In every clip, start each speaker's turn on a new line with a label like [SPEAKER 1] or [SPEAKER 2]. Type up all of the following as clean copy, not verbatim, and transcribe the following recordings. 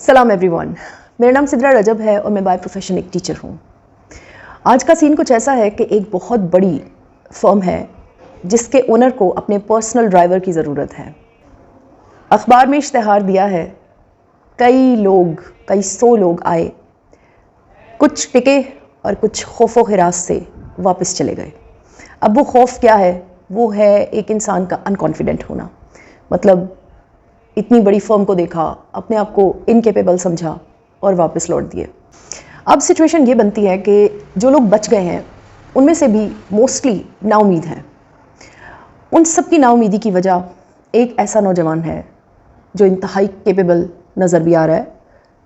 [SPEAKER 1] सलाम एवरीवन, मेरा नाम सिद्रा रजब है और मैं बाय प्रोफेशन एक टीचर हूँ। आज का सीन कुछ ऐसा है कि एक बहुत बड़ी फर्म है जिसके ओनर को अपने पर्सनल ड्राइवर की ज़रूरत है। अखबार में इश्तिहार दिया है, कई सौ लोग आए, कुछ टिके और कुछ खौफो हिरास से वापस चले गए। अब वो खौफ क्या है? वो है एक इंसान का अनकॉन्फिडेंट होना। मतलब इतनी बड़ी फर्म को देखा, अपने आप को इनकेपेबल समझा और वापस लौट दिए। अब सिचुएशन ये बनती है कि जो लोग बच गए हैं उनमें से भी मोस्टली नाउमीद हैं। उन सब की नाउमीदी की वजह एक ऐसा नौजवान है जो इंतहाई केपेबल नज़र भी आ रहा है,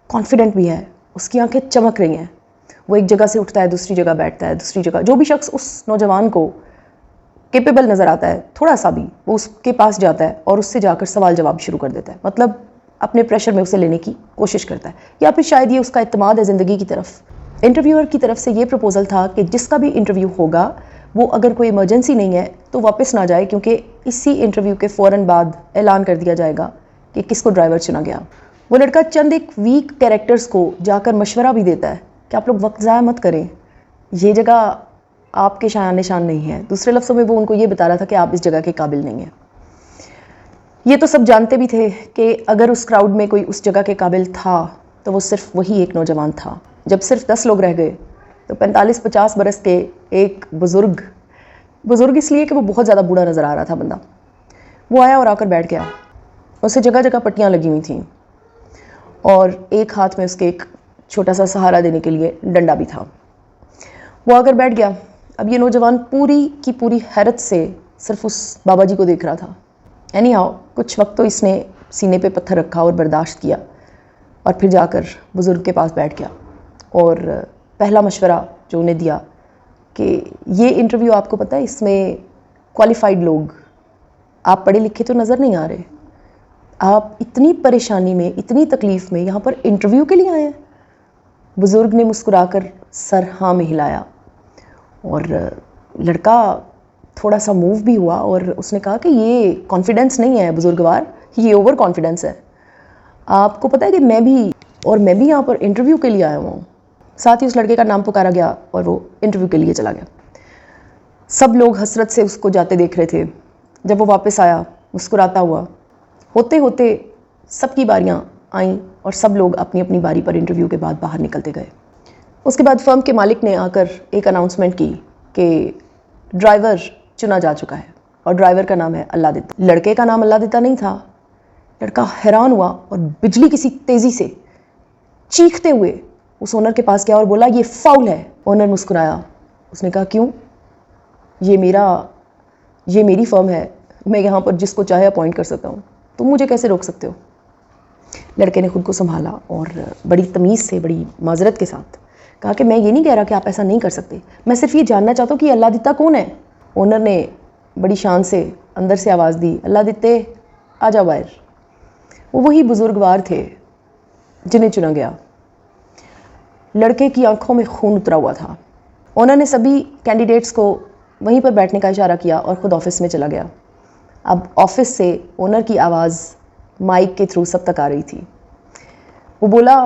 [SPEAKER 1] कॉन्फिडेंट भी है, उसकी आंखें चमक रही हैं। वो एक जगह से उठता है, दूसरी जगह बैठता है, दूसरी जगह। जो भी शख्स उस नौजवान को केपेबल नज़र आता है थोड़ा सा भी, वो उसके पास जाता है और उससे जाकर सवाल जवाब शुरू कर देता है। मतलब अपने प्रेशर में उसे लेने की कोशिश करता है, या फिर शायद ये उसका इत्मीनान है ज़िंदगी की तरफ। इंटरव्यूअर की तरफ से ये प्रपोज़ल था कि जिसका भी इंटरव्यू होगा वो अगर कोई इमरजेंसी नहीं है तो वापस ना जाए, क्योंकि इसी इंटरव्यू के फ़ौरन बाद ऐलान कर दिया जाएगा कि किसको ड्राइवर चुना गया। वो लड़का चंद एक वीक कैरेक्टर्स को जाकर मशवरा भी देता है कि आप लोग वक्त ज़ाया मत करें, ये जगह आपके शान निशान नहीं है। दूसरे लफ्ज़ों में वो उनको ये बता रहा था कि आप इस जगह के काबिल नहीं हैं। ये तो सब जानते भी थे कि अगर उस क्राउड में कोई उस जगह के काबिल था तो वो सिर्फ वही एक नौजवान था। जब सिर्फ 10 लोग रह गए तो 45-50 बरस के एक बुज़ुर्ग इसलिए कि वो बहुत ज़्यादा बूढ़ा नज़र आ रहा था बंदा, वो आया और आकर बैठ गया। उसे जगह जगह पट्टियाँ लगी हुई थीं और एक हाथ में उसके एक छोटा सा सहारा देने के लिए डंडा भी था। वो आकर बैठ गया। अब ये नौजवान पूरी की पूरी हैरत से सिर्फ उस बाबा जी को देख रहा था। एनीहाउ कुछ वक्त तो इसने सीने पे पत्थर रखा और बर्दाश्त किया और फिर जाकर बुज़ुर्ग के पास बैठ गया और पहला मशवरा जो उन्हें दिया कि ये इंटरव्यू आपको पता है इसमें क्वालिफाइड लोग, आप पढ़े लिखे तो नज़र नहीं आ रहे, आप इतनी परेशानी में, इतनी तकलीफ़ में यहाँ पर इंटरव्यू के लिए आए हैं। बुज़ुर्ग ने मुस्कुराकर सर हाँ में हिलाया और लड़का थोड़ा सा मूव भी हुआ और उसने कहा कि ये कॉन्फिडेंस नहीं है बुजुर्गवार, ये ओवर कॉन्फिडेंस है। आपको पता है कि मैं भी यहाँ पर इंटरव्यू के लिए आया हूँ। साथ ही उस लड़के का नाम पुकारा गया और वो इंटरव्यू के लिए चला गया। सब लोग हसरत से उसको जाते देख रहे थे। जब वो वापस आया मुस्कुराता हुआ, होते होते सबकी बारियाँ आईं और सब लोग अपनी अपनी बारी पर इंटरव्यू के बाद बाहर निकलते गए। उसके बाद फर्म के मालिक ने आकर एक अनाउंसमेंट की कि ड्राइवर चुना जा चुका है और ड्राइवर का नाम है अल्लादित्ता। लड़के का नाम अल्लादित्ता नहीं था। लड़का हैरान हुआ और बिजली किसी तेज़ी से चीखते हुए उस ओनर के पास गया और बोला ये फाउल है। ओनर मुस्कुराया। उसने कहा क्यों? ये मेरी फर्म है, मैं यहाँ पर जिसको चाहे अपॉइंट कर सकता हूँ, तुम मुझे कैसे रोक सकते हो? लड़के ने खुद को संभाला और बड़ी तमीज़ से, बड़ी माजरत के साथ कहा कि मैं ये नहीं कह रहा कि आप ऐसा नहीं कर सकते, मैं सिर्फ ये जानना चाहता हूँ कि अल्लादित्ता कौन है। ओनर ने बड़ी शान से अंदर से आवाज़ दी, अल्लादित्ते आ जाओ बाहर। वो वही बुजुर्गवार थे जिन्हें चुना गया। लड़के की आंखों में खून उतरा हुआ था। ओनर ने सभी कैंडिडेट्स को वहीं पर बैठने का इशारा किया और ख़ुद ऑफिस में चला गया। अब ऑफिस से ओनर की आवाज़ माइक के थ्रू सब तक आ रही थी। वो बोला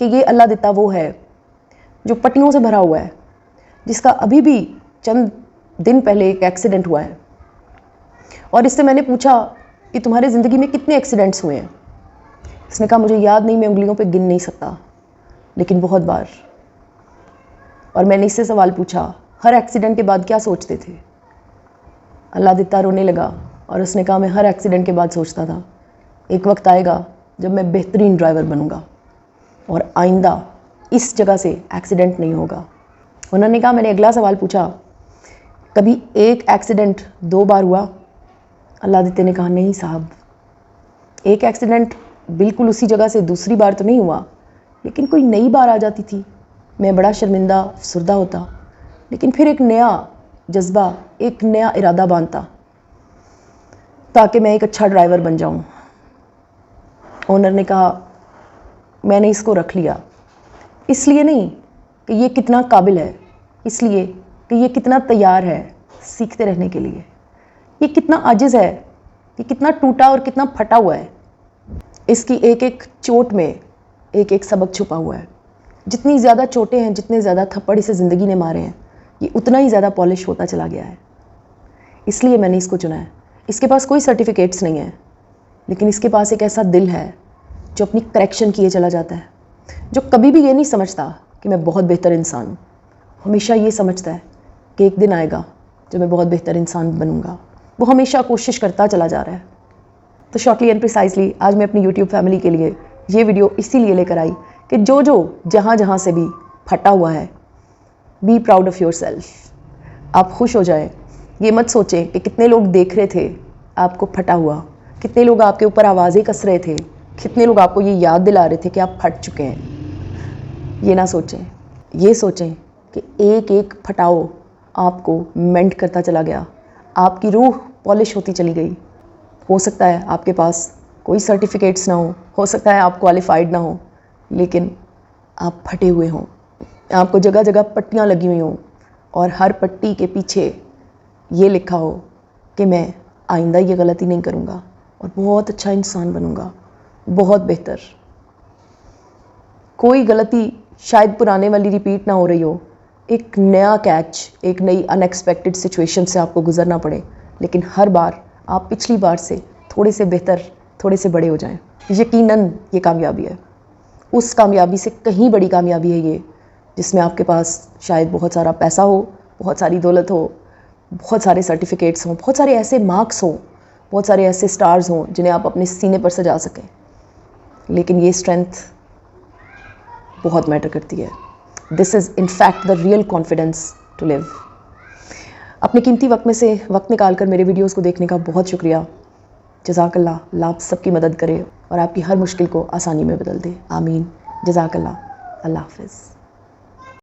[SPEAKER 1] कि ये अल्लादित्ता वो है जो पट्टियों से भरा हुआ है, जिसका अभी भी चंद दिन पहले एक एक्सीडेंट हुआ है। और इससे मैंने पूछा कि तुम्हारी ज़िंदगी में कितने एक्सीडेंट्स हुए हैं? इसने कहा मुझे याद नहीं, मैं उंगलियों पे गिन नहीं सकता, लेकिन बहुत बार। और मैंने इससे सवाल पूछा, हर एक्सीडेंट के बाद क्या सोचते थे? अल्लादित्ता रोने लगा और उसने कहा मैं हर एक्सीडेंट के बाद सोचता था एक वक्त आएगा जब मैं बेहतरीन ड्राइवर बनूंगा और आइंदा इस जगह से एक्सीडेंट नहीं होगा। उन्होंने कहा मैंने अगला सवाल पूछा, कभी एक एक्सीडेंट 2 बार हुआ? अल्लादित्ते ने कहा नहीं साहब, एक एक्सीडेंट बिल्कुल उसी जगह से दूसरी बार तो नहीं हुआ, लेकिन कोई नई बार आ जाती थी, मैं बड़ा शर्मिंदा अफसरदा होता, लेकिन फिर एक नया जज्बा, एक नया इरादा बांधता ताकि मैं एक अच्छा ड्राइवर बन जाऊं। ओनर ने कहा मैंने इसको रख लिया, इसलिए नहीं कि ये कितना काबिल है, इसलिए कि ये कितना तैयार है सीखते रहने के लिए, ये कितना आजिज़ है, ये कितना टूटा और कितना फटा हुआ है। इसकी एक एक चोट में एक एक सबक छुपा हुआ है। जितनी ज़्यादा चोटें हैं, जितने ज़्यादा थप्पड़ इसे ज़िंदगी ने मारे हैं, ये उतना ही ज़्यादा पॉलिश होता चला गया है। इसलिए मैंने इसको चुना है। इसके पास कोई सर्टिफिकेट्स नहीं है, लेकिन इसके पास एक ऐसा दिल है जो अपनी करेक्शन किए चला जाता है, जो कभी भी ये नहीं समझता कि मैं बहुत बेहतर इंसान हूँ। हमेशा ये समझता है कि एक दिन आएगा जब मैं बहुत बेहतर इंसान बनूंगा। वो हमेशा कोशिश करता चला जा रहा है। तो शॉर्टली एंड प्रिसाइजली आज मैं अपनी यूट्यूब फैमिली के लिए ये वीडियो इसीलिए लेकर आई कि जो जहाँ से भी फटा हुआ है, be proud of your self. आप खुश हो जाए। ये मत सोचें कि कितने लोग देख रहे थे आपको फटा हुआ, कितने लोग आपके ऊपर आवाज़ें कस रहे थे, कितने लोग आपको ये याद दिला रहे थे कि आप फट चुके हैं। ये ना सोचें, ये सोचें कि एक एक फटाव आपको मेंट करता चला गया, आपकी रूह पॉलिश होती चली गई। हो सकता है आपके पास कोई सर्टिफिकेट्स ना हो सकता है आप क्वालिफाइड ना हो, लेकिन आप फटे हुए हों, आपको जगह जगह पट्टियाँ लगी हुई हों और हर पट्टी के पीछे ये लिखा हो कि मैं आइंदा ये गलती नहीं करूँगा और बहुत अच्छा इंसान बनूँगा, बहुत बेहतर। कोई गलती शायद पुराने वाली रिपीट ना हो रही हो, एक नया कैच, एक नई अनएक्सपेक्टेड सिचुएशन से आपको गुजरना पड़े, लेकिन हर बार आप पिछली बार से थोड़े से बेहतर, थोड़े से बड़े हो जाएं। यकीनन ये कामयाबी है। उस कामयाबी से कहीं बड़ी कामयाबी है ये, जिसमें आपके पास शायद बहुत सारा पैसा हो, बहुत सारी दौलत हो, बहुत सारे सर्टिफिकेट्स हों, बहुत सारे ऐसे मार्क्स हों, बहुत सारे ऐसे स्टार्स हों जिन्हें आप अपने सीने पर सजा सकें। लेकिन ये स्ट्रेंथ बहुत मैटर करती है। This is in fact the real confidence to live. अपने कीमती वक्त में से वक्त निकाल कर मेरे वीडियोज़ को देखने का बहुत शुक्रिया। जज़ाकल्लाह। अल्लाह आप सबकी मदद करे और आपकी हर मुश्किल को आसानी में बदल दे। आमीन। जज़ाकल्लाह। अल्लाह हाफ़िज़।